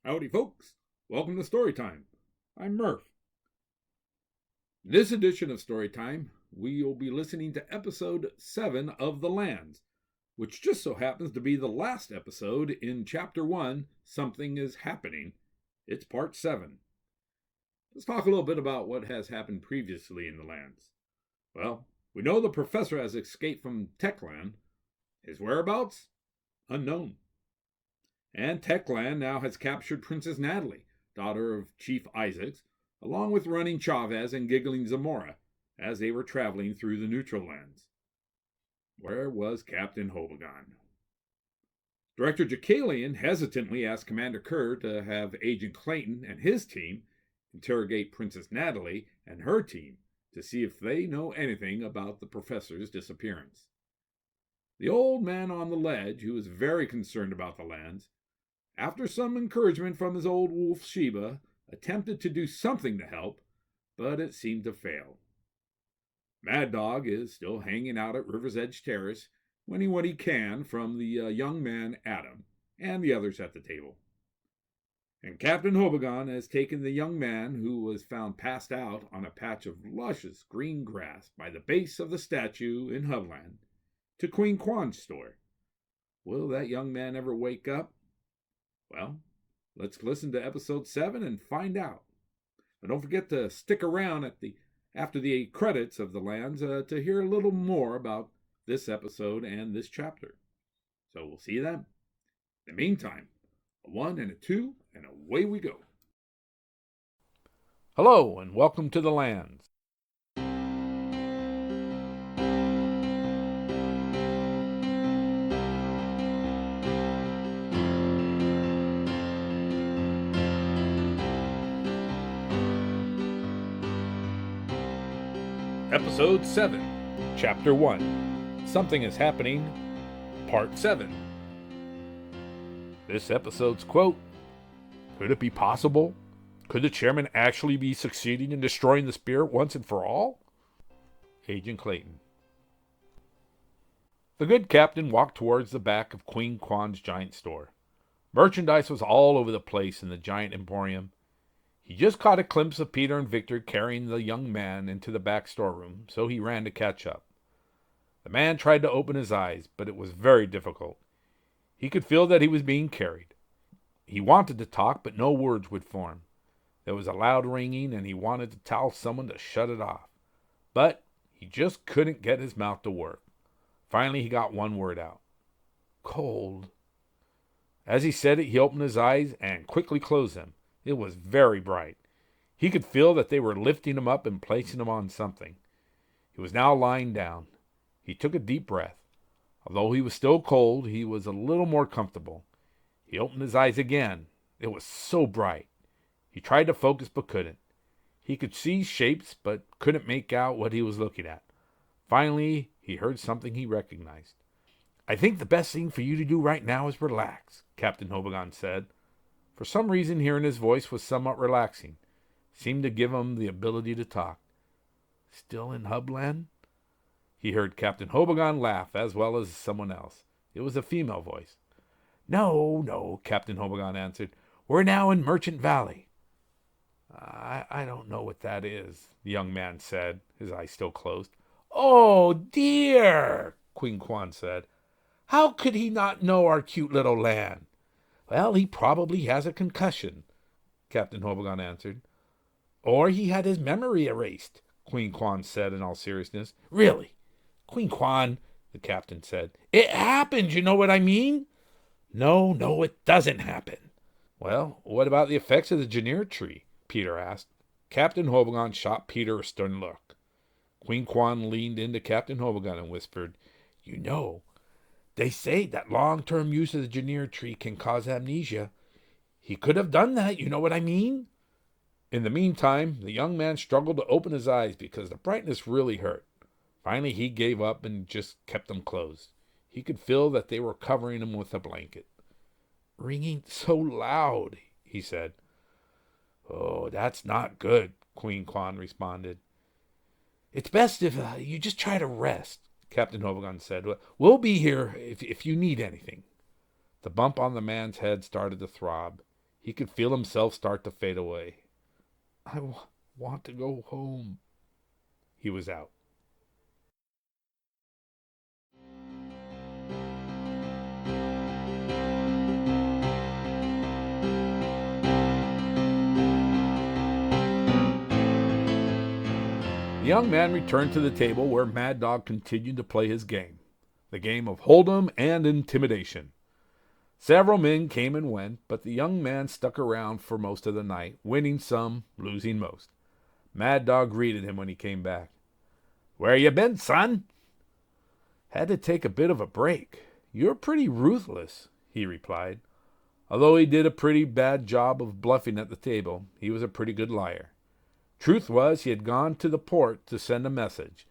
Howdy, folks. Welcome to Storytime. I'm Murph. This edition of Storytime, we will be listening to episode 7 of The Lands, which just so happens to be the last episode in Chapter 1, Something is Happening. It's part 7. Let's talk a little bit about what has happened previously in The Lands. Well, we know the professor has escaped from Techland. His whereabouts? Unknown. And Techland now has captured Princess Natalie, daughter of Chief Isaacs, along with running Chavez and giggling Zamora, as they were traveling through the neutral lands. Where was Captain Hobogon? Director Jacalian hesitantly asked Commander Kerr to have Agent Clayton and his team interrogate Princess Natalie and her team to see if they know anything about the professor's disappearance. The old man on the ledge, who was very concerned about the lands, after some encouragement from his old wolf Sheba, attempted to do something to help, but it seemed to fail. Maddog is still hanging out at River's Edge Terrace, winning what he can from the young man Adam and the others at the table. And Captain Hobogon has taken the young man who was found passed out on a patch of luscious green grass by the base of the statue in Hubland to Queen Kwan's store. Will that young man ever wake up? Well, let's listen to episode 7 and find out. And don't forget to stick around after the credits of The Lands to hear a little more about this episode and this chapter. So we'll see you then. In the meantime, a 1 and a 2, and away we go. Hello, and welcome to The Lands. Episode 7, Chapter 1, Something is Happening, Part 7. This episode's quote, "Could it be possible? Could the chairman actually be succeeding in destroying the spirit once and for all?" Agent Clayton. The good captain walked towards the back of Queen Kwan's giant store. Merchandise was all over the place in the giant emporium. He just caught a glimpse of Peter and Victor carrying the young man into the back storeroom, so he ran to catch up. The man tried to open his eyes, but it was very difficult. He could feel that he was being carried. He wanted to talk, but no words would form. There was a loud ringing, and he wanted to tell someone to shut it off. But he just couldn't get his mouth to work. Finally, he got one word out. "Cold." As he said it, he opened his eyes and quickly closed them. It was very bright. He could feel that they were lifting him up and placing him on something. He was now lying down. He took a deep breath. Although he was still cold, he was a little more comfortable. He opened his eyes again. It was so bright. He tried to focus but couldn't. He could see shapes but couldn't make out what he was looking at. Finally, he heard something he recognized. "I think the best thing for you to do right now is relax," Captain Hobogon said. For some reason, hearing his voice was somewhat relaxing. Seemed to give him the ability to talk. "Still in Hubland?" He heard Captain Hobogon laugh, as well as someone else. It was a female voice. No, Captain Hobogon answered. "We're now in Merchant Valley." I don't know what that is," the young man said, his eyes still closed. "Oh, dear," Queen Kwan said. "How could he not know our cute little land?" "Well, he probably has a concussion," Captain Hobogon answered. "Or he had his memory erased," Queen Kwan said in all seriousness. "Really, Queen Kwan," the captain said. "It happens, you know what I mean?" No, it doesn't happen." "Well, what about the effects of the Janir tree?" Peter asked. Captain Hobogon shot Peter a stern look. Queen Kwan leaned into Captain Hobogon and whispered, "You know, they say that long-term use of the Janir tree can cause amnesia. He could have done that, you know what I mean?" In the meantime, the young man struggled to open his eyes because the brightness really hurt. Finally, he gave up and just kept them closed. He could feel that they were covering him with a blanket. "Ringing so loud," he said. "Oh, that's not good," Queen Kwan responded. "It's best if you just try to rest," Captain Hobogon said. "We'll be here if you need anything." The bump on the man's head started to throb. He could feel himself start to fade away. I want to go home. He was out. The young man returned to the table where Maddog continued to play his game, the game of hold'em and intimidation. Several men came and went, but the young man stuck around for most of the night, winning some, losing most. Maddog greeted him when he came back. "Where you been, son?" "Had to take a bit of a break. You're pretty ruthless," he replied. Although he did a pretty bad job of bluffing at the table, he was a pretty good liar. Truth was, he had gone to the port to send a message.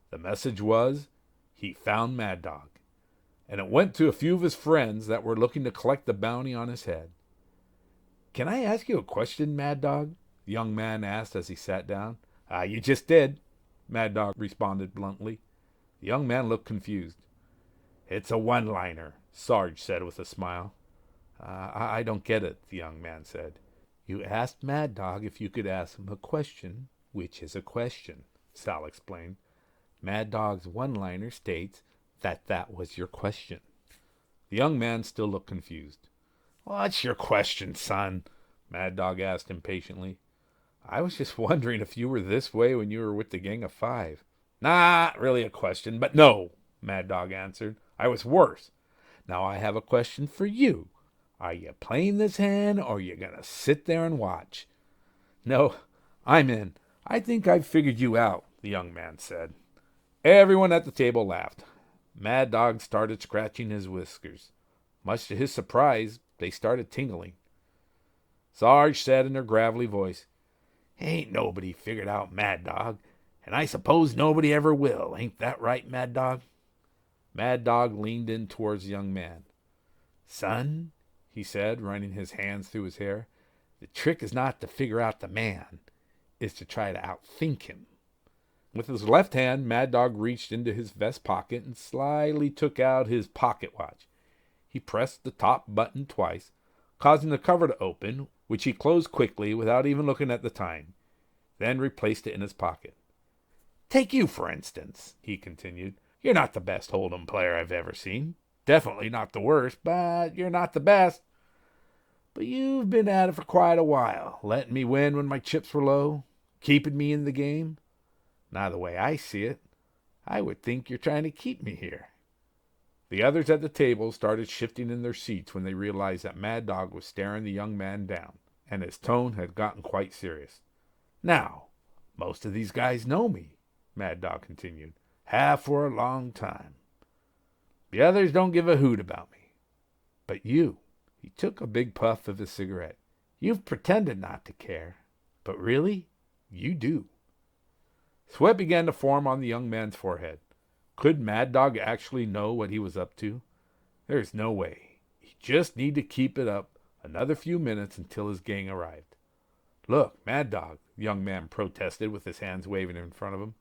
The message was, he found Maddog. And it went to a few of his friends that were looking to collect the bounty on his head. "Can I ask you a question, Maddog?" the young man asked as he sat down. You just did," Maddog responded bluntly. The young man looked confused. "It's a one-liner," Sarge said with a smile. I don't get it," the young man said. "You asked Maddog if you could ask him a question, which is a question," Sal explained. "Maddog's one-liner states that was your question." The young man still looked confused. "What's your question, son?" Maddog asked impatiently. "I was just wondering if you were this way when you were with the gang of 5. "Not really a question, but no," Maddog answered. "I was worse. Now I have a question for you. Are you playing this hand, or are you going to sit there and watch?" "No, I'm in. I think I've figured you out," the young man said. Everyone at the table laughed. Maddog started scratching his whiskers. Much to his surprise, they started tingling. Sarge said in a gravelly voice, "Ain't nobody figured out Maddog, and I suppose nobody ever will. Ain't that right, Maddog?" Maddog leaned in towards the young man. "Son," he said, running his hands through his hair, "the trick is not to figure out the man. It's to try to outthink him." With his left hand, Maddog reached into his vest pocket and slyly took out his pocket watch. He pressed the top button twice, causing the cover to open, which he closed quickly without even looking at the time, then replaced it in his pocket. "Take you, for instance," he continued. "You're not the best hold'em player I've ever seen. Definitely not the worst, but you're not the best. But you've been at it for quite a while, letting me win when my chips were low, keeping me in the game. Now, the way I see it, I would think you're trying to keep me here." The others at the table started shifting in their seats when they realized that Maddog was staring the young man down, and his tone had gotten quite serious. "Now, most of these guys know me," Maddog continued. "Have for a long time. The others don't give a hoot about me. But you," he took a big puff of his cigarette, "you've pretended not to care, but really, you do." Sweat began to form on the young man's forehead. Could Maddog actually know what he was up to? There's no way. He just need to keep it up another few minutes until his gang arrived. "Look, Maddog," the young man protested with his hands waving in front of him.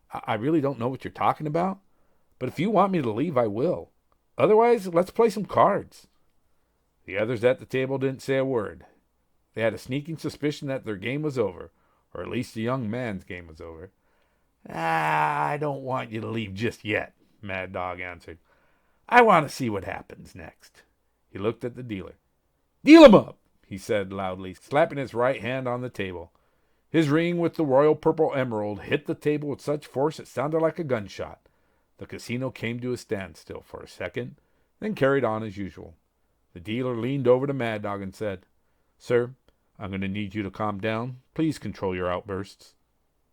I really don't know what you're talking about, but if you want me to leave, I will. Otherwise, let's play some cards." The others at the table didn't say a word. They had a sneaking suspicion that their game was over, or at least the young man's game was over. "I don't want you to leave just yet," Maddog answered. "I want to see what happens next." He looked at the dealer. "Deal 'em up," he said loudly, slapping his right hand on the table. His ring with the royal purple emerald hit the table with such force it sounded like a gunshot. The casino came to a standstill for a second, then carried on as usual. The dealer leaned over to Maddog and said, "Sir, I'm going to need you to calm down. Please control your outbursts."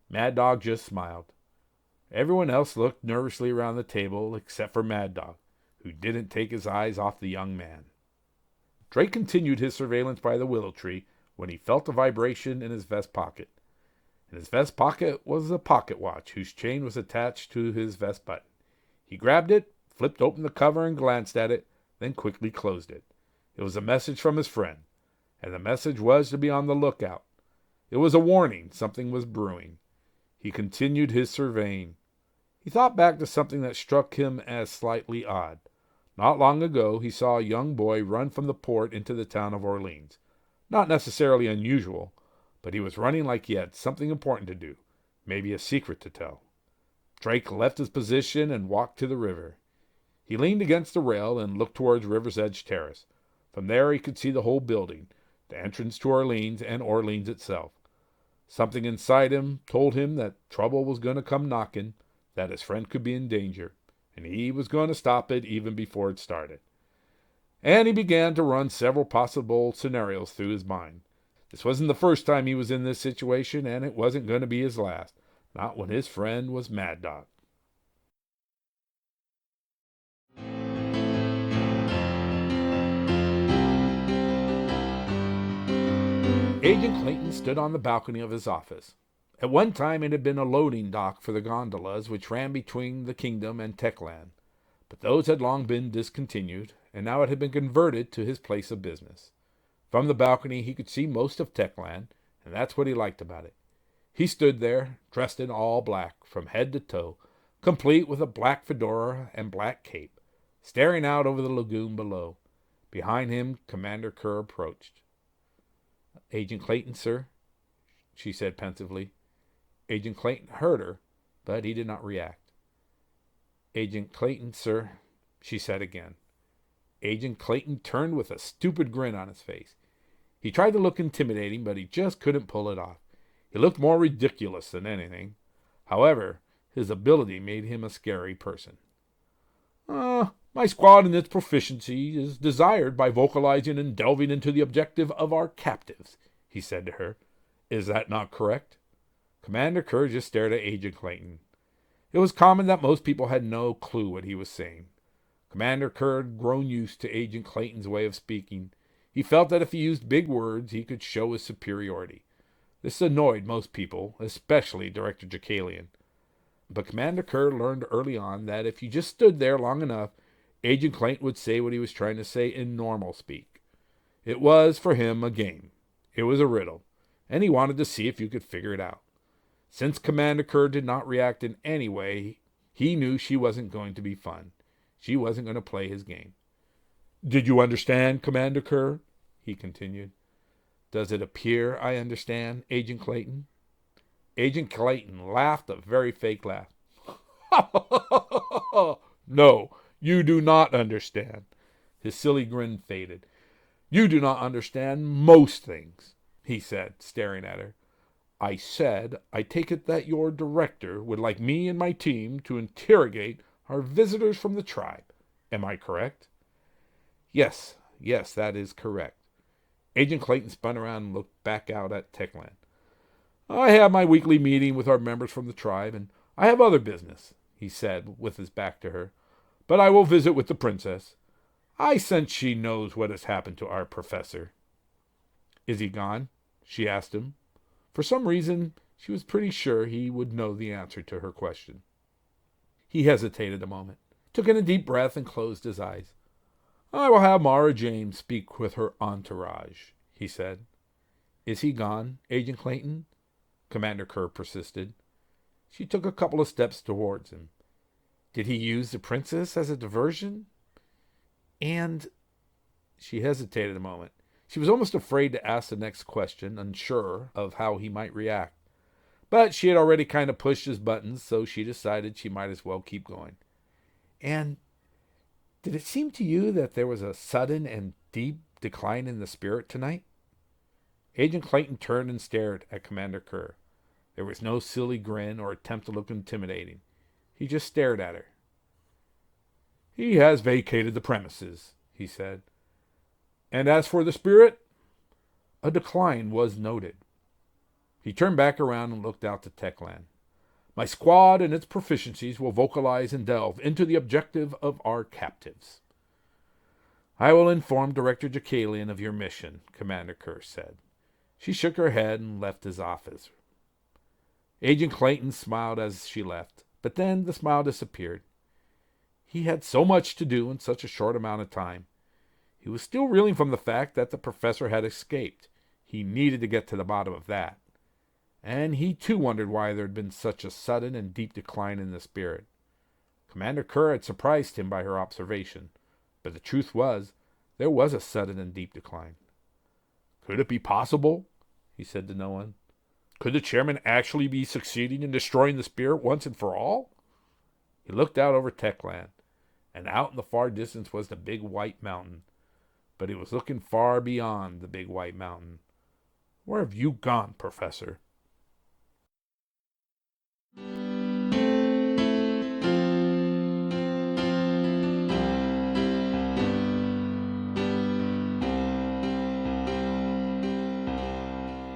Maddog just smiled. Everyone else looked nervously around the table except for Maddog, who didn't take his eyes off the young man. Drake continued his surveillance by the willow tree when he felt a vibration in his vest pocket. In his vest pocket was a pocket watch whose chain was attached to his vest button. He grabbed it, flipped open the cover and glanced at it, then quickly closed it. It was a message from his friend, and the message was to be on the lookout. It was a warning something was brewing. He continued his surveying. He thought back to something that struck him as slightly odd. Not long ago he saw a young boy run from the port into the town of Orleans. Not necessarily unusual, but he was running like he had something important to do, maybe a secret to tell. Drake left his position and walked to the river. He leaned against the rail and looked towards River's Edge Terrace. From there he could see the whole building, the entrance to Orleans and Orleans itself. Something inside him told him that trouble was going to come knocking, that his friend could be in danger, and he was going to stop it even before it started. And he began to run several possible scenarios through his mind. This wasn't the first time he was in this situation, and it wasn't going to be his last, not when his friend was Maddog. Agent Clayton stood on the balcony of his office. At one time it had been a loading dock for the gondolas which ran between the kingdom and Techland, but those had long been discontinued, and now it had been converted to his place of business. From the balcony he could see most of Techland, and that's what he liked about it. He stood there, dressed in all black, from head to toe, complete with a black fedora and black cape, staring out over the lagoon below. Behind him, Commander Kerr approached. "Agent Clayton, sir," she said pensively. Agent Clayton heard her, but he did not react. "Agent Clayton, sir," she said again. Agent Clayton turned with a stupid grin on his face. He tried to look intimidating, but he just couldn't pull it off. He looked more ridiculous than anything. However, his ability made him a scary person. My squad and its proficiency is desired by vocalizing and delving into the objective of our captives," he said to her. "Is that not correct?" Commander Kerr just stared at Agent Clayton. It was common that most people had no clue what he was saying. Commander Kerr had grown used to Agent Clayton's way of speaking. He felt that if he used big words, he could show his superiority. This annoyed most people, especially Director Jacalian. But Commander Kerr learned early on that if you just stood there long enough, Agent Clayton would say what he was trying to say in normal speak. It was, for him, a game. It was a riddle, and he wanted to see if you could figure it out. Since Commander Kerr did not react in any way, he knew she wasn't going to be fun. She wasn't going to play his game. "Did you understand, Commander Kerr?" he continued. "Does it appear I understand, Agent Clayton?" Agent Clayton laughed a very fake laugh. "No, you do not understand." His silly grin faded. "You do not understand most things," he said, staring at her. "I said, I take it that your director would like me and my team to interrogate our visitors from the tribe. Am I correct?" Yes, that is correct." Agent Clayton spun around and looked back out at Techland. "I have my weekly meeting with our members from the tribe, and I have other business," he said, with his back to her. "But I will visit with the princess. I sense she knows what has happened to our professor." "Is he gone?" she asked him. For some reason, she was pretty sure he would know the answer to her question. He hesitated a moment, took in a deep breath, and closed his eyes. "I will have Mara Jane speak with her entourage," he said. "Is he gone, Agent Clayton?" Commander Kerr persisted. She took a couple of steps towards him. "Did he use the princess as a diversion? And—" She hesitated a moment. She was almost afraid to ask the next question, unsure of how he might react. But she had already kind of pushed his buttons, so she decided she might as well keep going. "And did it seem to you that there was a sudden and deep decline in the spirit tonight?" Agent Clayton turned and stared at Commander Kerr. There was no silly grin or attempt to look intimidating. He just stared at her. "He has vacated the premises," he said. "And as for the spirit, a decline was noted." He turned back around and looked out to Techland. "My squad and its proficiencies will vocalize and delve into the objective of our captives." "I will inform Director Jacalian of your mission," Commander Kerr said. She shook her head and left his office. Agent Clayton smiled as she left, but then the smile disappeared. He had so much to do in such a short amount of time. He was still reeling from the fact that the professor had escaped. He needed to get to the bottom of that. And he too wondered why there had been such a sudden and deep decline in the spirit. Commander Kerr had surprised him by her observation, but the truth was, there was a sudden and deep decline. Could it be possible? He said to no one. Could the chairman actually be succeeding in destroying the spirit once and for all? He looked out over Techland, and out in the far distance was the big white mountain. But he was looking far beyond the big white mountain. Where have you gone, Professor?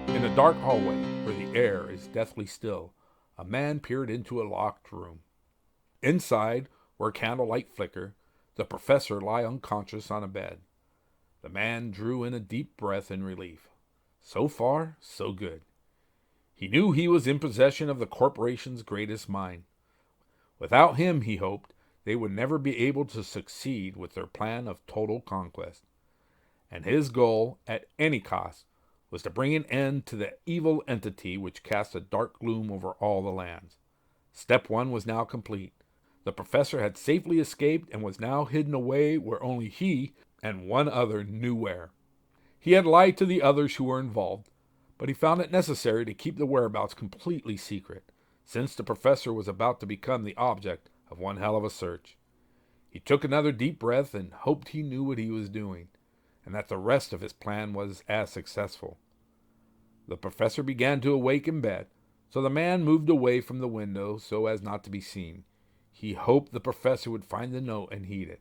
In a dark hallway, where the air is deathly still, a man peered into a locked room. Inside, where candlelight flickered, the professor lay unconscious on a bed. The man drew in a deep breath in relief. So far, so good. He knew he was in possession of the corporation's greatest mind. Without him, he hoped, they would never be able to succeed with their plan of total conquest. And his goal, at any cost, was to bring an end to the evil entity which cast a dark gloom over all the lands. Step one was now complete. The professor had safely escaped and was now hidden away where only he and one other knew where. He had lied to the others who were involved, but he found it necessary to keep the whereabouts completely secret, since the professor was about to become the object of one hell of a search. He took another deep breath and hoped he knew what he was doing, and that the rest of his plan was as successful. The professor began to awake in bed, so the man moved away from the window so as not to be seen. He hoped the professor would find the note and heed it,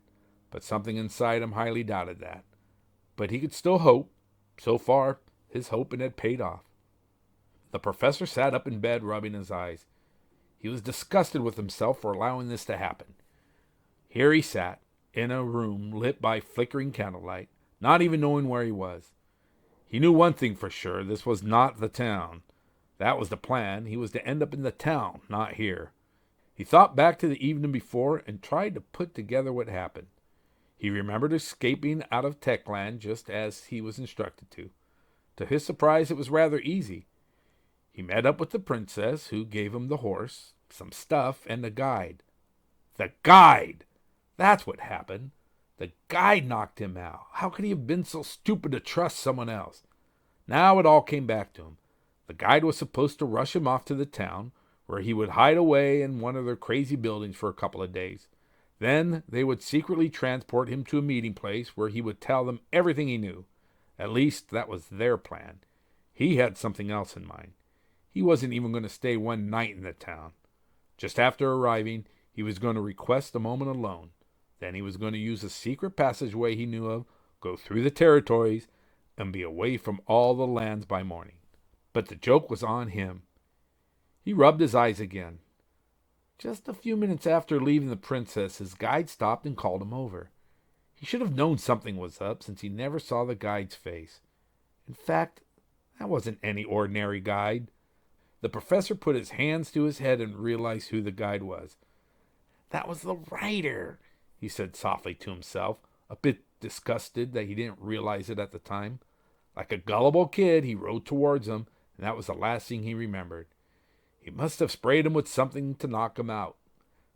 but something inside him highly doubted that. But he could still hope. So far, his hoping had paid off. The professor sat up in bed, rubbing his eyes. He was disgusted with himself for allowing this to happen. Here he sat, in a room lit by flickering candlelight, not even knowing where he was. He knew one thing for sure, this was not the town. That was the plan. He was to end up in the town, not here. He thought back to the evening before and tried to put together what happened. He remembered escaping out of Techland just as he was instructed to. To his surprise, it was rather easy. He met up with the princess, who gave him the horse, some stuff, and a guide. The guide! That's what happened. The guide knocked him out. How could he have been so stupid to trust someone else? Now it all came back to him. The guide was supposed to rush him off to the town, where he would hide away in one of their crazy buildings for a couple of days. Then they would secretly transport him to a meeting place where he would tell them everything he knew. At least that was their plan. He had something else in mind. He wasn't even going to stay one night in the town. Just after arriving, he was going to request a moment alone. Then he was going to use a secret passageway he knew of, go through the territories, and be away from all the lands by morning. But the joke was on him. He rubbed his eyes again. Just a few minutes after leaving the princess, his guide stopped and called him over. He should have known something was up, since he never saw the guide's face. In fact, that wasn't any ordinary guide. The professor put his hands to his head and realized who the guide was. That was the writer, he said softly to himself, a bit disgusted that he didn't realize it at the time. Like a gullible kid, he rode towards him, and that was the last thing he remembered. He must have sprayed him with something to knock him out.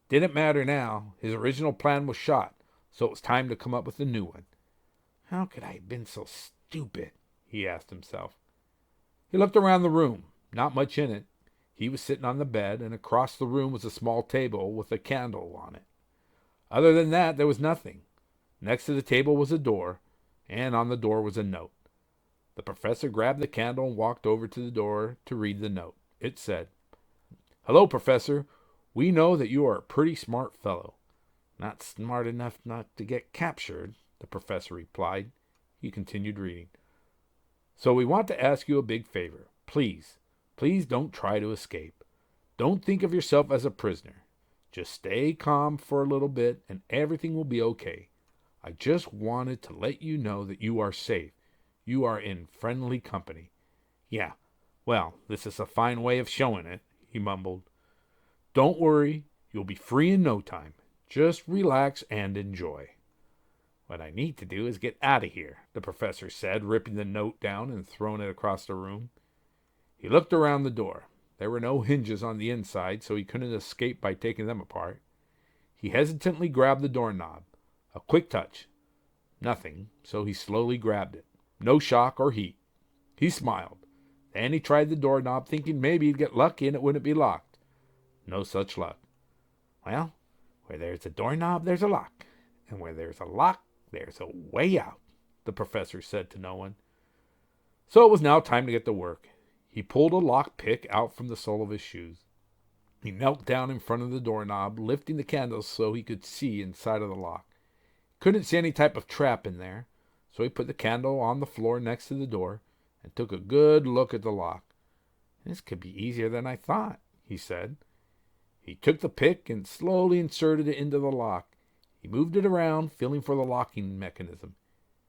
Didn't matter now. His original plan was shot, so it was time to come up with a new one. How could I have been so stupid? He asked himself. He looked around the room. Not much in it. He was sitting on the bed, and across the room was a small table with a candle on it. Other than that, there was nothing. Next to the table was a door, and on the door was a note. The professor grabbed the candle and walked over to the door to read the note. It said, "Hello, Professor. We know that you are a pretty smart fellow." "Not smart enough not to get captured," the professor replied. He continued reading. "So we want to ask you a big favor. Please don't try to escape. Don't think of yourself as a prisoner. Just stay calm for a little bit and everything will be okay. I just wanted to let you know that you are safe. You are in friendly company." "Yeah, well, this is a fine way of showing it," he mumbled. "Don't worry. You'll be free in no time. Just relax and enjoy." "What I need to do is get out of here," the professor said, ripping the note down and throwing it across the room. He looked around the door. There were no hinges on the inside, so he couldn't escape by taking them apart. He hesitantly grabbed the doorknob. A quick touch. Nothing, so he slowly grabbed it. No shock or heat. He smiled. Then he tried the doorknob, thinking maybe he'd get lucky and it wouldn't be locked. No such luck. Well, where there's a doorknob, there's a lock. And where there's a lock, there's a way out, the professor said to no one. So it was now time to get to work. He pulled a lock pick out from the sole of his shoes. He knelt down in front of the doorknob, lifting the candle so he could see inside of the lock. Couldn't see any type of trap in there, so he put the candle on the floor next to the door and took a good look at the lock. This could be easier than I thought, he said. He took the pick and slowly inserted it into the lock. He moved it around, feeling for the locking mechanism.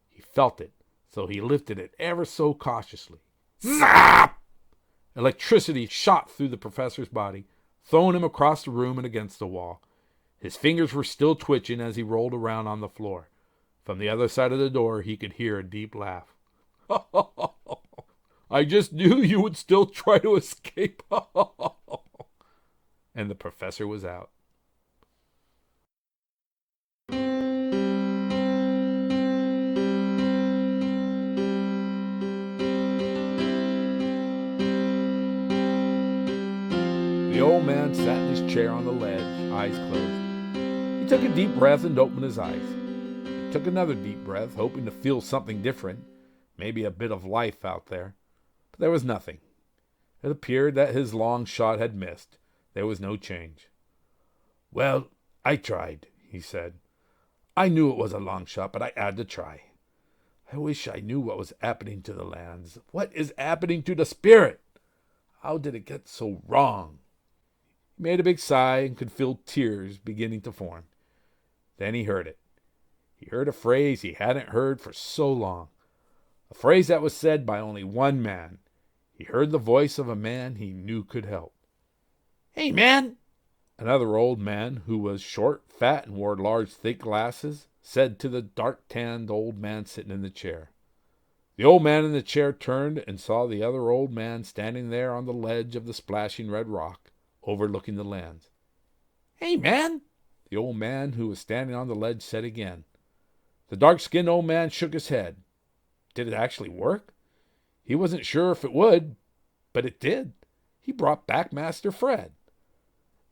He felt it, so he lifted it ever so cautiously. Zap! Electricity shot through the professor's body, throwing him across the room and against the wall. His fingers were still twitching as he rolled around on the floor. From the other side of the door, he could hear a deep laugh. I just knew you would still try to escape. And the professor was out. The old man sat in his chair on the ledge, eyes closed. He took a deep breath and opened his eyes. He took another deep breath, hoping to feel something different, maybe a bit of life out there. But there was nothing. It appeared that his long shot had missed. There was no change. Well, I tried, he said. I knew it was a long shot, but I had to try. I wish I knew what was happening to the lands. What is happening to the spirit? How did it get so wrong? He made a big sigh and could feel tears beginning to form. Then he heard it. He heard a phrase he hadn't heard for so long. A phrase that was said by only one man. He heard the voice of a man he knew could help. Hey, man! Another old man, who was short, fat, and wore large, thick glasses, said to the dark-tanned old man sitting in the chair. The old man in the chair turned and saw the other old man standing there on the ledge of the splashing red rock, overlooking the lands. Hey, man! The old man who was standing on the ledge said again. The dark-skinned old man shook his head. Did it actually work? He wasn't sure if it would, but it did. He brought back Master Fred.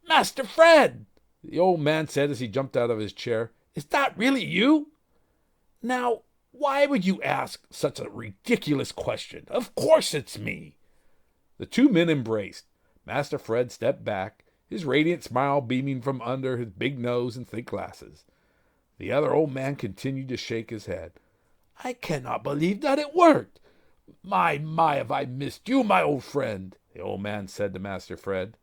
Master Fred! The old man said as he jumped out of his chair. Is that really you? Now, why would you ask such a ridiculous question? Of course it's me. The two men embraced. Master Fred stepped back, his radiant smile beaming from under his big nose and thick glasses. The other old man continued to shake his head. I cannot believe that it worked. My, have I missed you, my old friend, the old man said to Master Fred.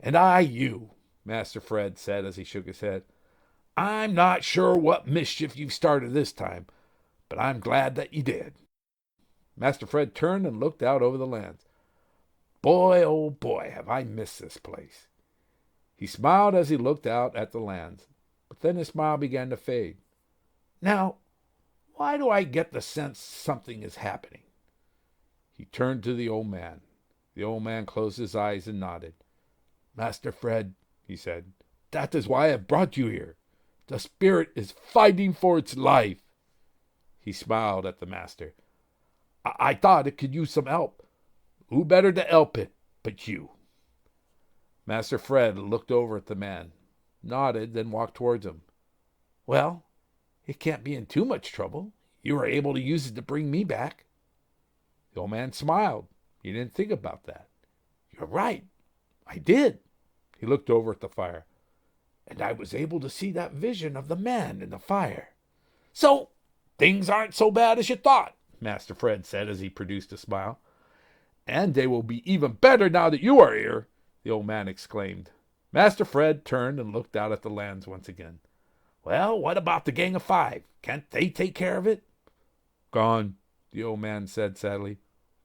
And I you, Master Fred said as he shook his head. I'm not sure what mischief you've started this time, but I'm glad that you did. Master Fred turned and looked out over the lands. Boy, oh boy, have I missed this place. He smiled as he looked out at the lands, but then his smile began to fade. Now, why do I get the sense something is happening? He turned to the old man. The old man closed his eyes and nodded. Master Fred, he said, that is why I have brought you here. The spirit is fighting for its life. He smiled at the master. I thought it could use some help. Who better to help it but you? Master Fred looked over at the man, nodded, then walked towards him. Well, it can't be in too much trouble. You were able to use it to bring me back. The old man smiled. He didn't think about that. You're right. I did. He looked over at the fire. And I was able to see that vision of the man in the fire. So, things aren't so bad as you thought, Master Fred said as he produced a smile. And they will be even better now that you are here, the old man exclaimed. Master Fred turned and looked out at the lands once again. Well, what about the gang of 5? Can't they take care of it? Gone, the old man said sadly.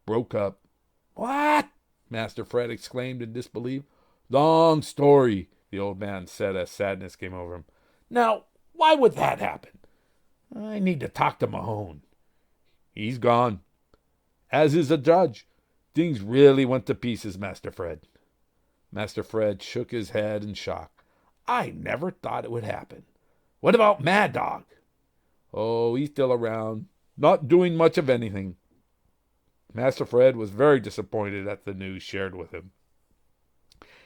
Broke up. What? Master Fred exclaimed in disbelief. Long story, the old man said as sadness came over him. Now, why would that happen? I need to talk to Mahone. He's gone. As is the judge. Things really went to pieces, Master Fred. Master Fred shook his head in shock. I never thought it would happen. What about Maddog? Oh, he's still around, not doing much of anything. Master Fred was very disappointed at the news shared with him.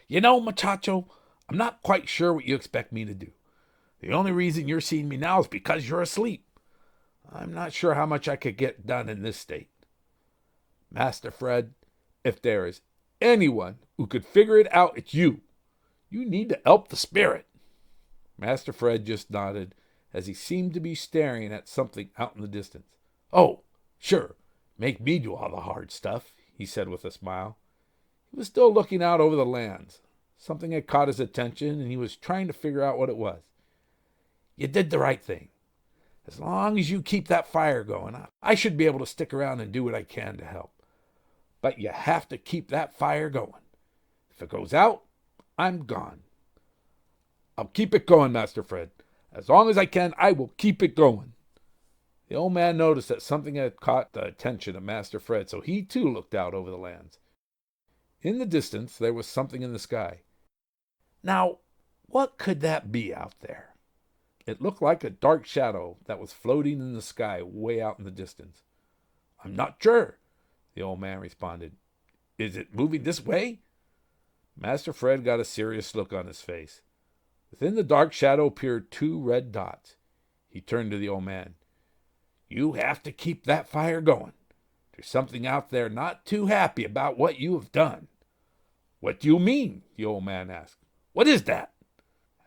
You know, muchacho, I'm not quite sure what you expect me to do. The only reason you're seeing me now is because you're asleep. I'm not sure how much I could get done in this state. Master Fred, if there is anyone who could figure it out, it's you. You need to help the spirit. Master Fred just nodded as he seemed to be staring at something out in the distance. Oh, sure. Make me do all the hard stuff, he said with a smile. He was still looking out over the lands. Something had caught his attention, and he was trying to figure out what it was. You did the right thing. As long as you keep that fire going, I should be able to stick around and do what I can to help. But you have to keep that fire going. If it goes out, I'm gone. I'll keep it going, Master Fred. As long as I can, I will keep it going. The old man noticed that something had caught the attention of Master Fred, so he too looked out over the lands. In the distance, there was something in the sky. Now, what could that be out there? It looked like a dark shadow that was floating in the sky way out in the distance. I'm not sure, the old man responded. Is it moving this way? Master Fred got a serious look on his face. Within the dark shadow appeared 2 red dots. He turned to the old man. You have to keep that fire going. There's something out there not too happy about what you have done. What do you mean? The old man asked. What is that?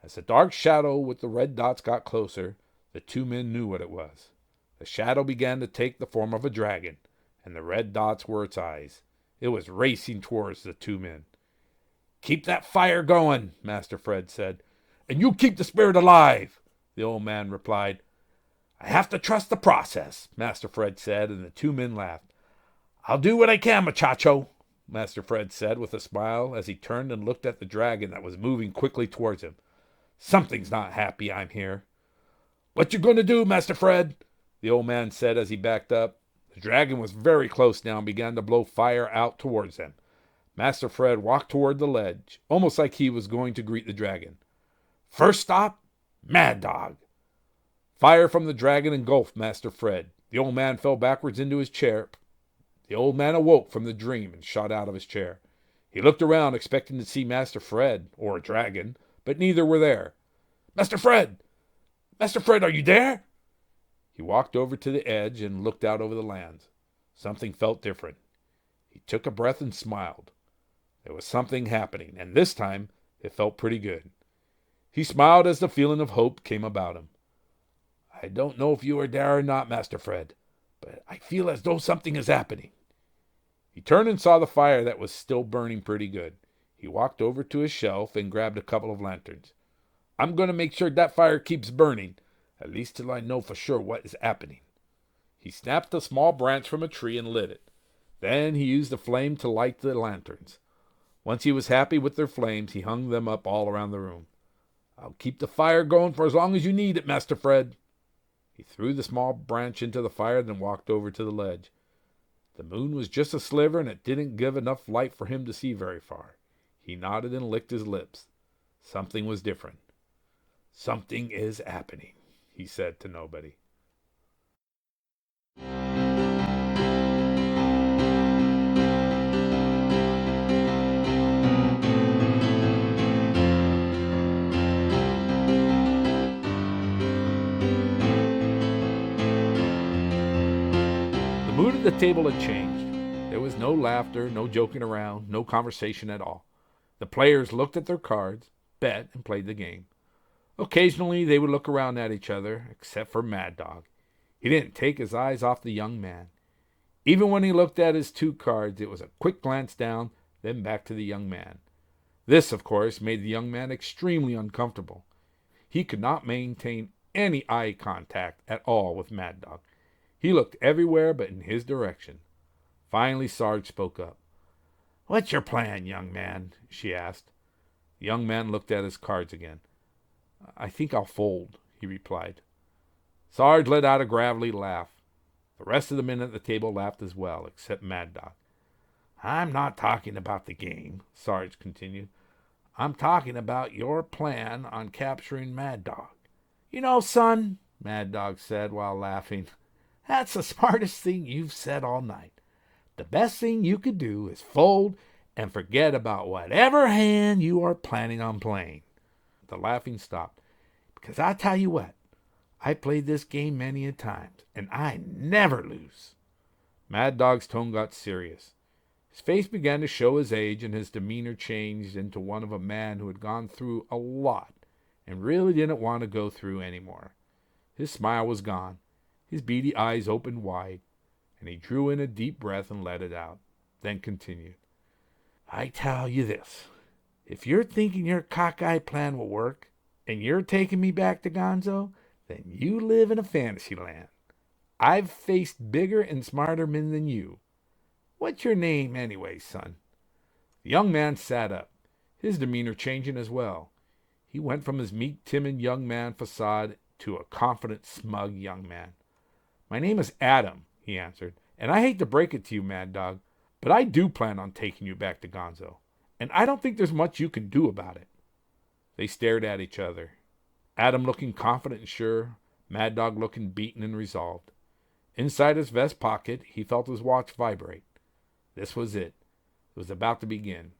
As the dark shadow with the red dots got closer, the 2 men knew what it was. The shadow began to take the form of a dragon, and the red dots were its eyes. It was racing towards the 2 men. Keep that fire going, Master Fred said. And you keep the spirit alive, the old man replied. I have to trust the process, Master Fred said, and the 2 men laughed. I'll do what I can, muchacho, Master Fred said with a smile as he turned and looked at the dragon that was moving quickly towards him. Something's not happy I'm here. What you going to do, Master Fred? The old man said as he backed up. The dragon was very close now and began to blow fire out towards them. Master Fred walked toward the ledge, almost like he was going to greet the dragon. First stop, Maddog. Fire from the dragon engulfed Master Fred. The old man fell backwards into his chair. The old man awoke from the dream and shot out of his chair. He looked around, expecting to see Master Fred, or a dragon, but neither were there. Master Fred! Master Fred, are you there? He walked over to the edge and looked out over the lands. Something felt different. He took a breath and smiled. There was something happening, and this time it felt pretty good. He smiled as the feeling of hope came about him. I don't know if you are there or not, Master Fred, but I feel as though something is happening. He turned and saw the fire that was still burning pretty good. He walked over to his shelf and grabbed a couple of lanterns. I'm going to make sure that fire keeps burning, at least till I know for sure what is happening. He snapped a small branch from a tree and lit it. Then he used the flame to light the lanterns. Once he was happy with their flames, he hung them up all around the room. I'll keep the fire going for as long as you need it, Master Fred. He threw the small branch into the fire, then walked over to the ledge. The moon was just a sliver, and it didn't give enough light for him to see very far. He nodded and licked his lips. Something was different. Something is happening, he said to nobody. The mood at the table had changed. There was no laughter, no joking around, no conversation at all. The players looked at their cards, bet, and played the game. Occasionally they would look around at each other, except for Maddog. He didn't take his eyes off the young man. Even when he looked at his 2 cards, it was a quick glance down, then back to the young man. This, of course, made the young man extremely uncomfortable. He could not maintain any eye contact at all with Maddog. He looked everywhere but in his direction. Finally, Sarge spoke up. What's your plan, young man? She asked. The young man looked at his cards again. I think I'll fold, he replied. Sarge let out a gravelly laugh. The rest of the men at the table laughed as well, except Maddog. I'm not talking about the game, Sarge continued. I'm talking about your plan on capturing Maddog. You know, son, Maddog said while laughing, that's the smartest thing you've said all night. The best thing you could do is fold and forget about whatever hand you are planning on playing." The laughing stopped. "Because I tell you what, I played this game many a times, and I never lose." Mad Dog's tone got serious. His face began to show his age, and his demeanor changed into one of a man who had gone through a lot and really didn't want to go through any more. His smile was gone. His beady eyes opened wide, and he drew in a deep breath and let it out, then continued. "I tell you this. If you're thinking your cockeyed plan will work, and you're taking me back to Gonzo, then you live in a fantasy land. I've faced bigger and smarter men than you. What's your name anyway, son?" The young man sat up, his demeanor changing as well. He went from his meek, timid young man facade to a confident, smug young man. "My name is Adam," he answered, "and I hate to break it to you, Mad Dog, but I do plan on taking you back to Gonzo, and I don't think there's much you can do about it." They stared at each other. Adam looking confident and sure, Mad Dog looking beaten and resolved. Inside his vest pocket, he felt his watch vibrate. This was it. It was about to begin.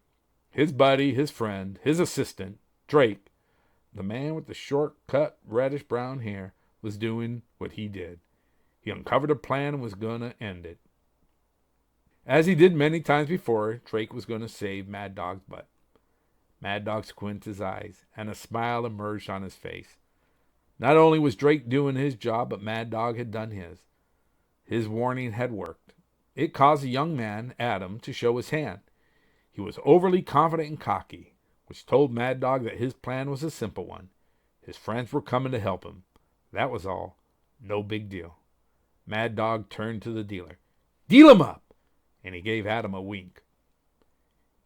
His buddy, his friend, his assistant, Drake, the man with the short-cut, reddish-brown hair, was doing what he did. He uncovered a plan and was going to end it. As he did many times before, Drake was going to save Mad Dog's butt. Mad Dog squinted his eyes, and a smile emerged on his face. Not only was Drake doing his job, but Mad Dog had done his. His warning had worked. It caused the young man, Adam, to show his hand. He was overly confident and cocky, which told Mad Dog that his plan was a simple one. His friends were coming to help him. That was all. No big deal. Mad Dog turned to the dealer. "Deal him up!" And he gave Adam a wink.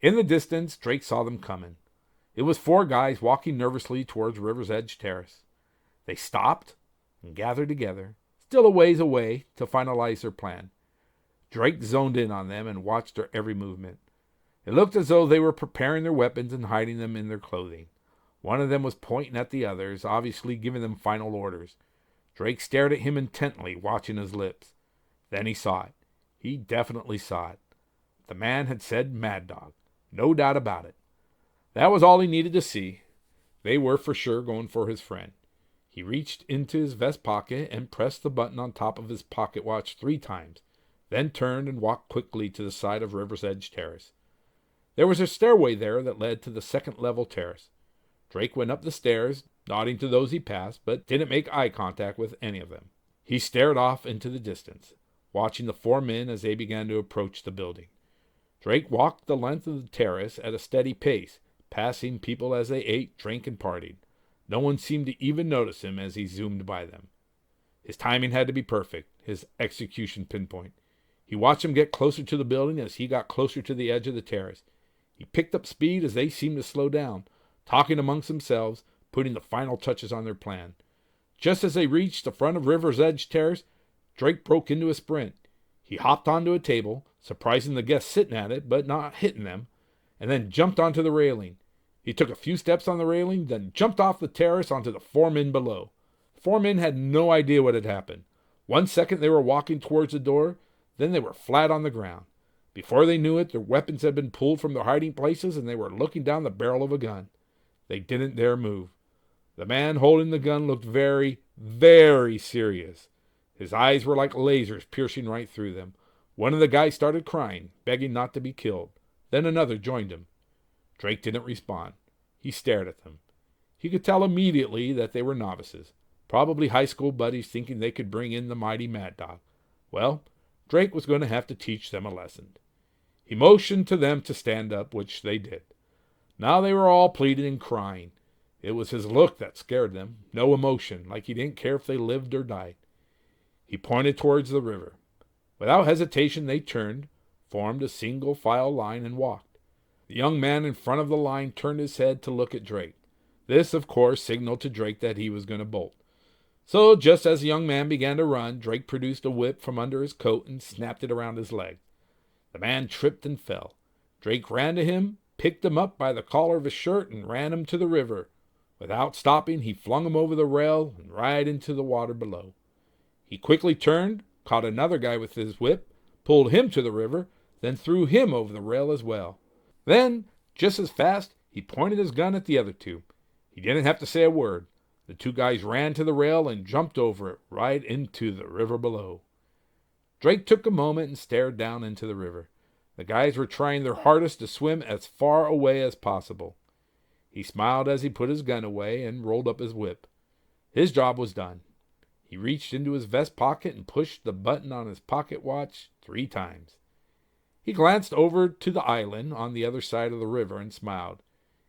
In the distance, Drake saw them coming. It was 4 guys walking nervously towards River's Edge Terrace. They stopped and gathered together, still a ways away, to finalize their plan. Drake zoned in on them and watched their every movement. It looked as though they were preparing their weapons and hiding them in their clothing. One of them was pointing at the others, obviously giving them final orders. Drake stared at him intently, watching his lips. Then he saw it. He definitely saw it. The man had said Mad Dog. No doubt about it. That was all he needed to see. They were for sure going for his friend. He reached into his vest pocket and pressed the button on top of his pocket watch 3 times, then turned and walked quickly to the side of River's Edge Terrace. There was a stairway there that led to the second-level terrace. Drake went up the stairs, nodding to those he passed, but didn't make eye contact with any of them. He stared off into the distance, watching the 4 men as they began to approach the building. Drake walked the length of the terrace at a steady pace, passing people as they ate, drank, and partied. No one seemed to even notice him as he zoomed by them. His timing had to be perfect, his execution pinpoint. He watched them get closer to the building as he got closer to the edge of the terrace. He picked up speed as they seemed to slow down, talking amongst themselves, putting the final touches on their plan. Just as they reached the front of River's Edge Terrace, Drake broke into a sprint. He hopped onto a table, surprising the guests sitting at it, but not hitting them, and then jumped onto the railing. He took a few steps on the railing, then jumped off the terrace onto the 4 men below. The 4 men had no idea what had happened. 1 second they were walking towards the door, then they were flat on the ground. Before they knew it, their weapons had been pulled from their hiding places, and they were looking down the barrel of a gun. They didn't dare move. The man holding the gun looked very, very serious. His eyes were like lasers piercing right through them. One of the guys started crying, begging not to be killed. Then another joined him. Drake didn't respond. He stared at them. He could tell immediately that they were novices, probably high school buddies thinking they could bring in the mighty Mad Dog. Well, Drake was going to have to teach them a lesson. He motioned to them to stand up, which they did. Now they were all pleading and crying. It was his look that scared them, no emotion, like he didn't care if they lived or died. He pointed towards the river. Without hesitation they turned, formed a single file line, and walked. The young man in front of the line turned his head to look at Drake. This, of course, signaled to Drake that he was going to bolt. So, just as the young man began to run, Drake produced a whip from under his coat and snapped it around his leg. The man tripped and fell. Drake ran to him, picked him up by the collar of his shirt, and ran him to the river. Without stopping, he flung him over the rail and right into the water below. He quickly turned, caught another guy with his whip, pulled him to the river, then threw him over the rail as well. Then, just as fast, he pointed his gun at the other two. He didn't have to say a word. The two guys ran to the rail and jumped over it right into the river below. Drake took a moment and stared down into the river. The guys were trying their hardest to swim as far away as possible. He smiled as he put his gun away and rolled up his whip. His job was done. He reached into his vest pocket and pushed the button on his pocket watch 3 times. He glanced over to the island on the other side of the river and smiled.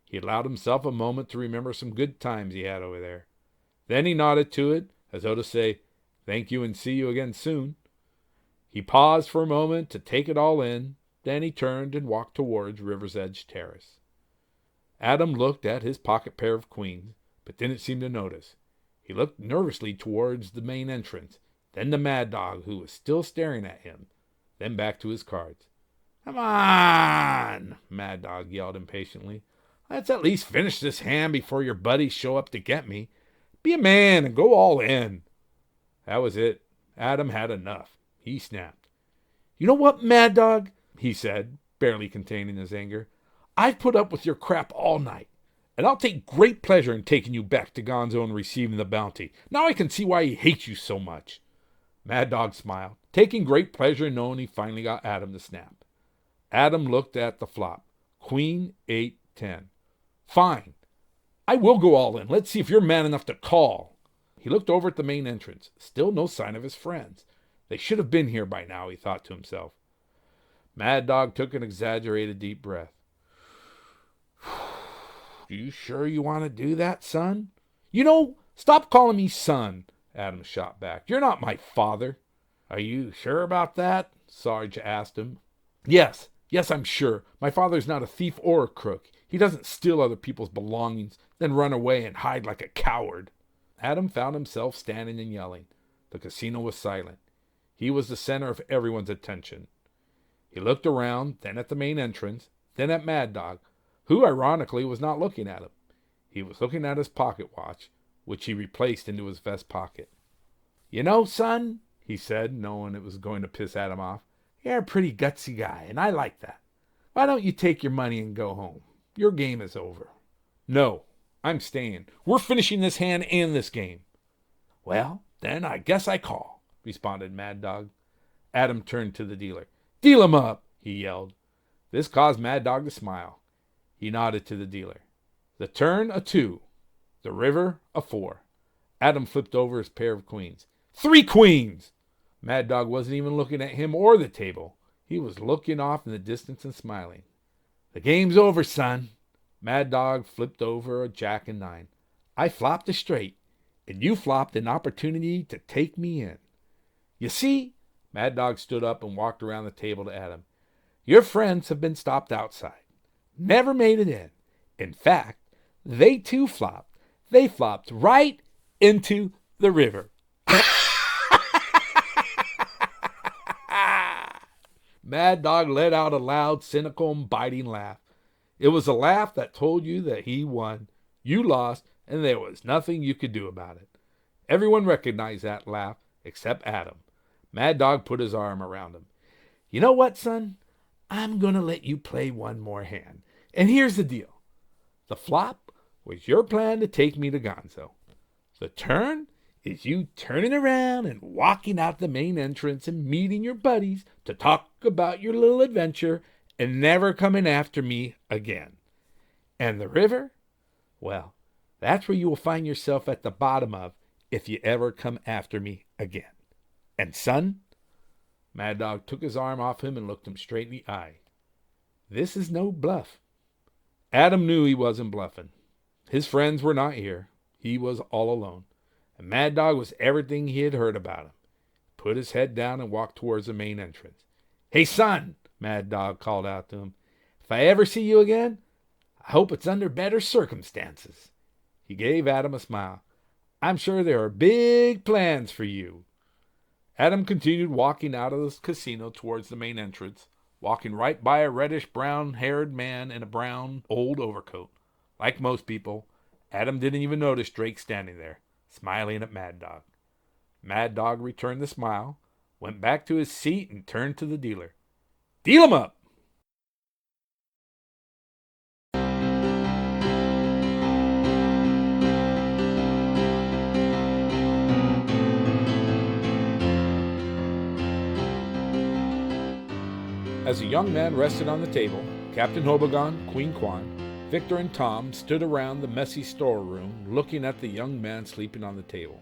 He allowed himself a moment to remember some good times he had over there. Then he nodded to it, as though to say, "Thank you and see you again soon." He paused for a moment to take it all in, then he turned and walked towards River's Edge Terrace. Adam looked at his pocket pair of queens, but didn't seem to notice. He looked nervously towards the main entrance, then to Maddog, who was still staring at him, then back to his cards. "Come on," Maddog yelled impatiently. "Let's at least finish this hand before your buddies show up to get me. Be a man and go all in." That was it. Adam had enough. He snapped. "You know what, Maddog?" he said, barely containing his anger. "I've put up with your crap all night, and I'll take great pleasure in taking you back to Gonzo and receiving the bounty. Now I can see why he hates you so much." Maddog smiled, taking great pleasure in knowing he finally got Adam to snap. Adam looked at the flop. Queen, 8, 10. "Fine. I will go all in. Let's see if you're man enough to call." He looked over at the main entrance. Still no sign of his friends. They should have been here by now, he thought to himself. Maddog took an exaggerated deep breath. "You sure you want to do that, son?" "You know, stop calling me son," Adam shot back. "You're not my father." "Are you sure about that?" Sarge asked him. Yes, I'm sure. My father's not a thief or a crook. He doesn't steal other people's belongings, then run away and hide like a coward." Adam found himself standing and yelling. The casino was silent. He was the center of everyone's attention. He looked around, then at the main entrance, then at Maddog, who ironically was not looking at him. He was looking at his pocket watch, which he replaced into his vest pocket. "You know, son," he said, knowing it was going to piss Adam off, "you're a pretty gutsy guy, and I like that. Why don't you take your money and go home? Your game is over." "No, I'm staying. We're finishing this hand and this game." "Well, then I guess I call," responded Maddog. Adam turned to the dealer. "Deal him up," he yelled. This caused Maddog to smile. He nodded to the dealer. The turn, a 2. The river, a 4. Adam flipped over his pair of queens. 3 queens! Maddog wasn't even looking at him or the table. He was looking off in the distance and smiling. "The game's over, son." Maddog flipped over a jack and 9. "I flopped a straight, and you flopped an opportunity to take me in. You see," Maddog stood up and walked around the table to Adam, "your friends have been stopped outside. Never made it in. In fact, they too flopped. They flopped right into the river." Maddog let out a loud, cynical, and biting laugh. It was a laugh that told you that he won, you lost, and there was nothing you could do about it. Everyone recognized that laugh, except Adam. Maddog put his arm around him. "You know what, son? I'm going to let you play one more hand. And here's the deal. The flop was your plan to take me to Gonzo. The turn is you turning around and walking out the main entrance and meeting your buddies to talk about your little adventure and never coming after me again. And the river? Well, that's where you will find yourself at the bottom of if you ever come after me again. And son," Maddog took his arm off him and looked him straight in the eye, "this is no bluff." Adam knew he wasn't bluffing. His friends were not here. He was all alone. And Maddog was everything he had heard about him. He put his head down and walked towards the main entrance. "Hey, son," Maddog called out to him, "if I ever see you again, I hope it's under better circumstances." He gave Adam a smile. "I'm sure there are big plans for you." Adam continued walking out of the casino towards the main entrance, walking right by a reddish-brown-haired man in a brown old overcoat. Like most people, Adam didn't even notice Drake standing there, smiling at Maddog. Maddog returned the smile, went back to his seat, and turned to the dealer. Deal 'em up! As the young man rested on the table, Captain Hobogon, Queen Kwan, Victor, and Tom stood around the messy storeroom looking at the young man sleeping on the table.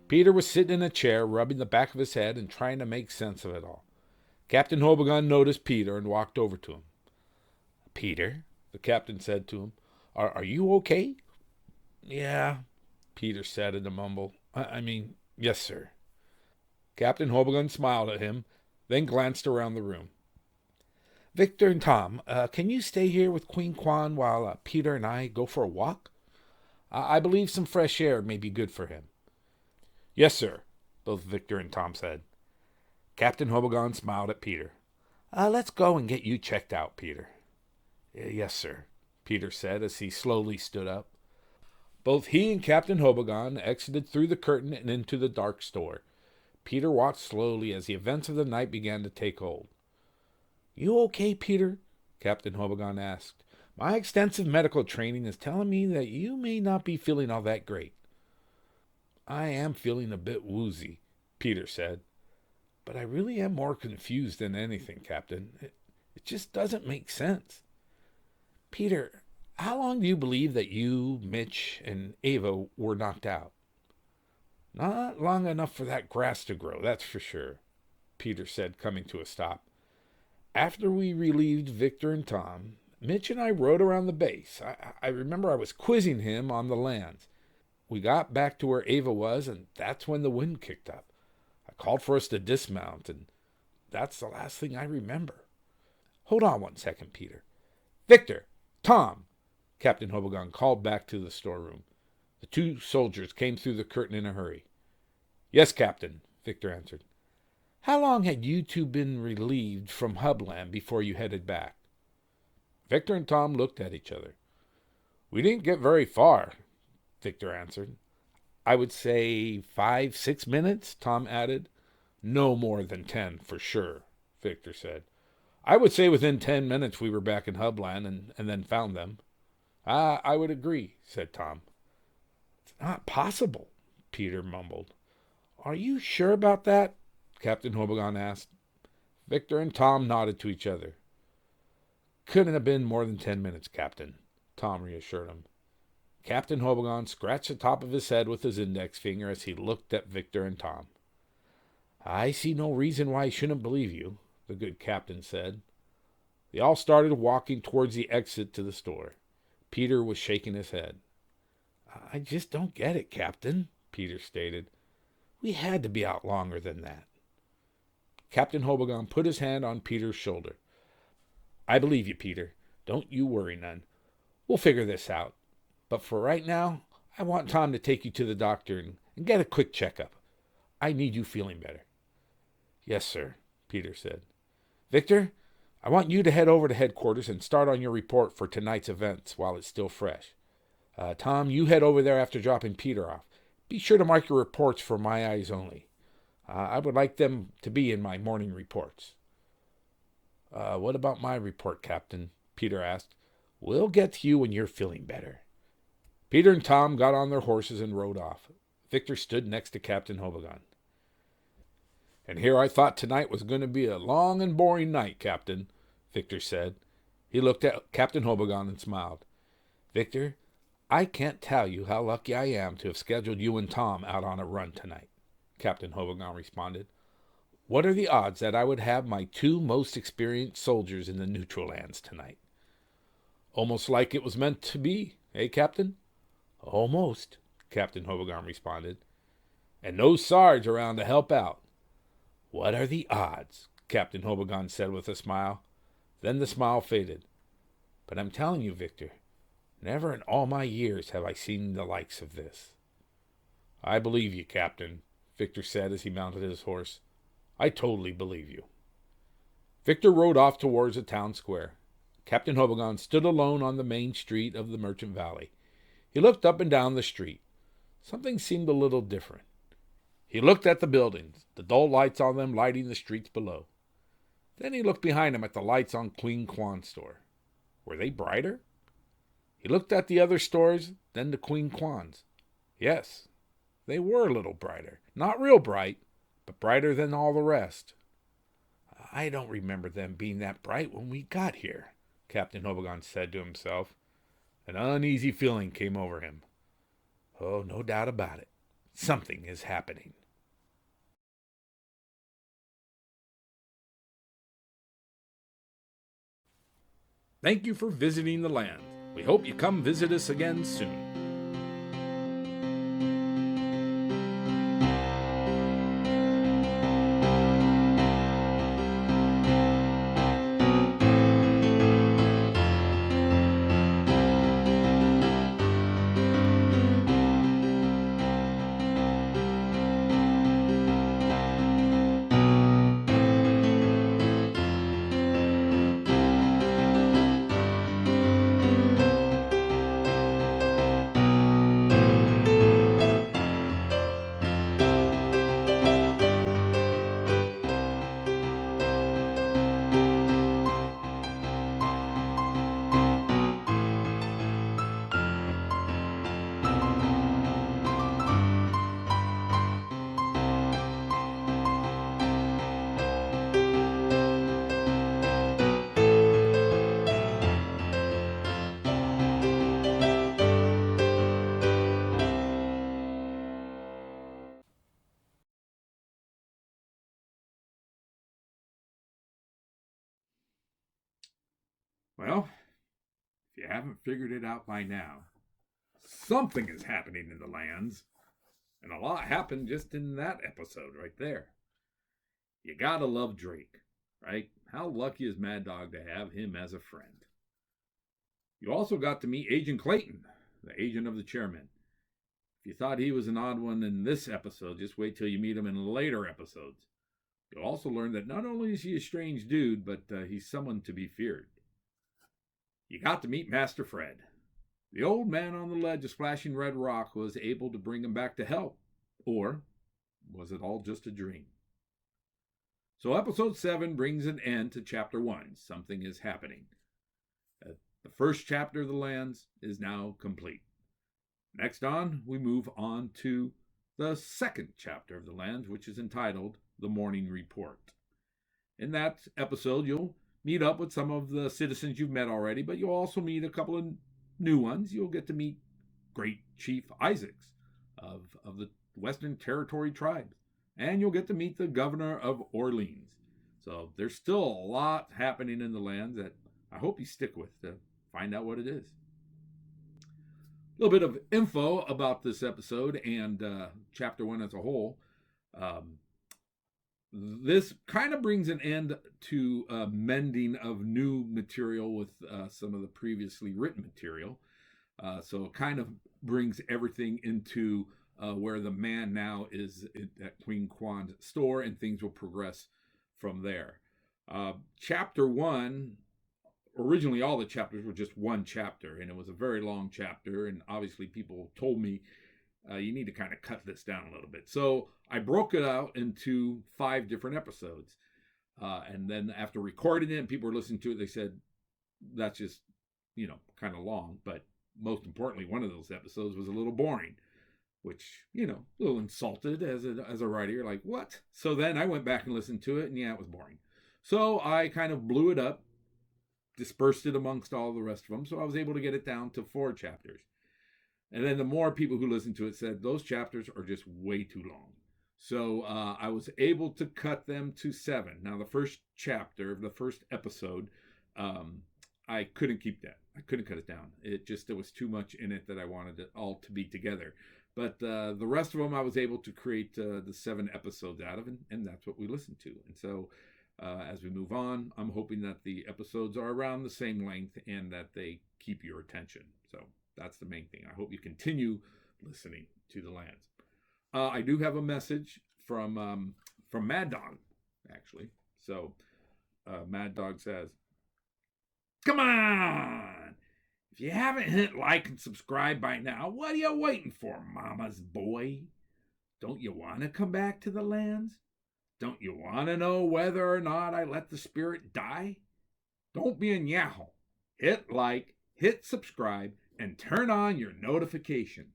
Peter was sitting in a chair, rubbing the back of his head and trying to make sense of it all. Captain Hobogon noticed Peter and walked over to him. "Peter," the captain said to him, Are you okay?" "Yeah," Peter said in a mumble. I mean, yes, sir." Captain Hobogon smiled at him, then glanced around the room. "Victor and Tom, can you stay here with Queen Kwan while Peter and I go for a walk? I believe some fresh air may be good for him." "Yes, sir," both Victor and Tom said. Captain Hobogon smiled at Peter. Let's go and get you checked out, Peter." "Yes, sir," Peter said as he slowly stood up. Both he and Captain Hobogon exited through the curtain and into the dark store. Peter walked slowly as the events of the night began to take hold. "You okay, Peter?" Captain Hobogon asked. "My extensive medical training is telling me that you may not be feeling all that great." "I am feeling a bit woozy," Peter said. "But I really am more confused than anything, Captain. It just doesn't make sense." "Peter, how long do you believe that you, Mitch, and Ava were knocked out?" "Not long enough for that grass to grow, that's for sure," Peter said, coming to a stop. "After we relieved Victor and Tom, Mitch and I rode around the base. I remember I was quizzing him on the lands. We got back to where Ava was, and that's when the wind kicked up. I called for us to dismount, and that's the last thing I remember." "Hold on 1 second, Peter. Victor! Tom!" Captain Hobogon called back to the storeroom. The two soldiers came through the curtain in a hurry. "Yes, Captain," Victor answered. "How long had you two been relieved from Hubland before you headed back?" Victor and Tom looked at each other. "We didn't get very far," Victor answered. "I would say 5-6 minutes," Tom added. "No more than 10, for sure," Victor said. "I would say within 10 minutes we were back in Hubland and then found them." I would agree," said Tom. "It's not possible," Peter mumbled. "Are you sure about that?" Captain Hobogon asked. Victor and Tom nodded to each other. "Couldn't have been more than 10 minutes, Captain," Tom reassured him. Captain Hobogon scratched the top of his head with his index finger as he looked at Victor and Tom. "I see no reason why I shouldn't believe you," the good captain said. They all started walking towards the exit to the store. Peter was shaking his head. "I just don't get it, Captain," Peter stated. "We had to be out longer than that." Captain Hobogon put his hand on Peter's shoulder. "I believe you, Peter. Don't you worry none. We'll figure this out. But for right now, I want Tom to take you to the doctor and get a quick checkup. I need you feeling better." "Yes, sir," Peter said. "Victor, I want you to head over to headquarters and start on your report for tonight's events while it's still fresh. Tom, you head over there after dropping Peter off. Be sure to mark your reports for my eyes only. I would like them to be in my morning reports." What about my report, Captain?" Peter asked. "We'll get to you when you're feeling better." Peter and Tom got on their horses and rode off. Victor stood next to Captain Hobogon. "And here I thought tonight was going to be a long and boring night, Captain," Victor said. He looked at Captain Hobogon and smiled. "Victor, I can't tell you how lucky I am to have scheduled you and Tom out on a run tonight," Captain Hobogon responded. "What are the odds that I would have my two most experienced soldiers in the neutral lands tonight?" "Almost like it was meant to be, eh, Captain?" "Almost," Captain Hobogon responded. "And no Sarge around to help out." "What are the odds?" Captain Hobogon said with a smile. Then the smile faded. "But I'm telling you, Victor, never in all my years have I seen the likes of this." "I believe you, Captain," Victor said as he mounted his horse. "I totally believe you." Victor rode off towards the town square. Captain Hobogon stood alone on the main street of the Merchant Valley. He looked up and down the street. Something seemed a little different. He looked at the buildings, the dull lights on them lighting the streets below. Then he looked behind him at the lights on Queen Kwan's store. Were they brighter? He looked at the other stores, then to Queen Kwan's. Yes, they were a little brighter. Not real bright, but brighter than all the rest. I don't remember them being that bright when we got here, Captain Hobogon said to himself. An uneasy feeling came over him. Oh, no doubt about it. Something is happening. Thank you for visiting the land. We hope you come visit us again soon. Well, if you haven't figured it out by now, something is happening in the lands. And a lot happened just in that episode right there. You gotta love Drake, right? How lucky is Maddog to have him as a friend? You also got to meet Agent Clayton, the agent of the chairman. If you thought he was an odd one in this episode, just wait till you meet him in later episodes. You'll also learn that not only is he a strange dude, but he's someone to be feared. You got to meet Master Fred. The old man on the ledge of splashing red rock was able to bring him back to health. Or was it all just a dream? So episode 7 brings an end to chapter 1. Something is happening. The first chapter of the lands is now complete. Next on, we move on to the second chapter of the lands, which is entitled The Morning Report. In that episode, you'll meet up with some of the citizens you've met already, but you'll also meet a couple of new ones. You'll get to meet Great Chief Isaacs of the Western Territory tribes, and you'll get to meet the governor of Orleans. So there's still a lot happening in the lands that I hope you stick with to find out what it is. A little bit of info about this episode and chapter 1 as a whole. This kind of brings an end to mending of new material with some of the previously written material. So it kind of brings everything into where the man now is at Queen Kwan's store, and things will progress from there. Chapter 1, originally all the chapters were just one chapter, and it was a very long chapter, and obviously people told me you need to kind of cut this down a little bit. So I broke it out into 5 different episodes. And then after recording it and people were listening to it, they said, that's just, kind of long. But most importantly, one of those episodes was a little boring, which, a little insulted as a writer. You're like, what? So then I went back and listened to it, and yeah, it was boring. So I kind of blew it up, dispersed it amongst all the rest of them. So I was able to get it down to 4 chapters. And then the more people who listened to it said those chapters are just way too long. So I was able to cut them to 7. Now, the first chapter, the first episode, I couldn't keep that. I couldn't cut it down. There was too much in it that I wanted it all to be together. But the rest of them, I was able to create the 7 episodes out of, and that's what we listened to. And so as we move on, I'm hoping that the episodes are around the same length and that they keep your attention. So that's the main thing. I hope you continue listening to the lands. I do have a message from Maddog, actually. So Maddog says, "Come on! If you haven't hit like and subscribe by now, what are you waiting for, mama's boy? Don't you want to come back to the lands? Don't you want to know whether or not I let the spirit die? Don't be a nyaho. Hit like, hit subscribe, and turn on your notifications.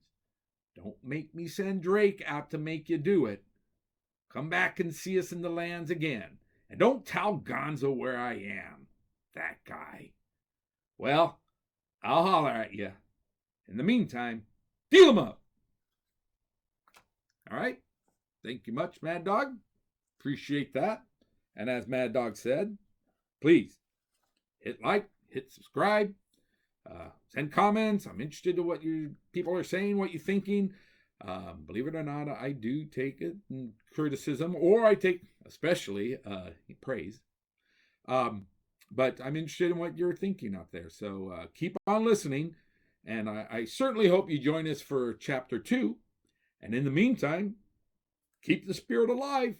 Don't make me send Drake out to make you do it. Come back and see us in the lands again. And don't tell Gonzo where I am. That guy. Well, I'll holler at you. In the meantime, deal 'em up. All right. Thank you much, Maddog. Appreciate that. And as Maddog said, please hit like, hit subscribe, send comments. I'm interested in what you people are saying, what you're thinking. Believe it or not, I do take it in criticism, or I take especially praise. But I'm interested in what you're thinking out there. So keep on listening. And I certainly hope you join us for chapter 2. And in the meantime, keep the spirit alive.